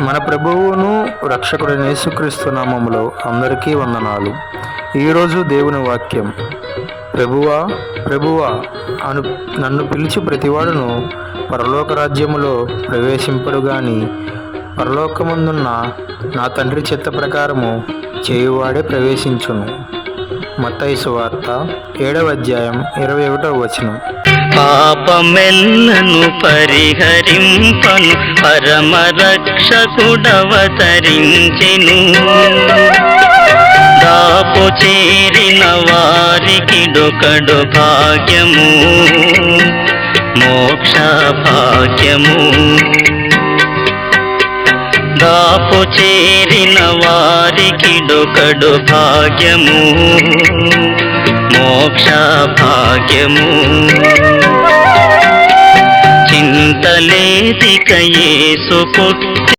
మన ప్రభువును రక్షకుడైన యేసుక్రీస్తు నామములో అందరికీ వందనాలు. ఈరోజు దేవుని వాక్యం, ప్రభువా ప్రభువా అను నన్ను పిలిచి ప్రతివాడును పరలోక రాజ్యములో ప్రవేశింపడు గాని పరలోకమందున్న నా తండ్రి చిత్త ప్రకారము చేయువాడే ప్రవేశించును. మత్తయి సువార్త 7వ అధ్యాయం 21వ వచనం. పాపమెల్లను పరిహరింపను పరమ రక్షకుడవతరించెను. దాపు చేరిన వారికి డొకడు భాగ్యము, మోక్ష భాగ్యము. దాపు చేరిన వారికి డొకడు భాగ్యము, మోక్ష భాగ్యము. చింతలేదిక యేసు పుట్టి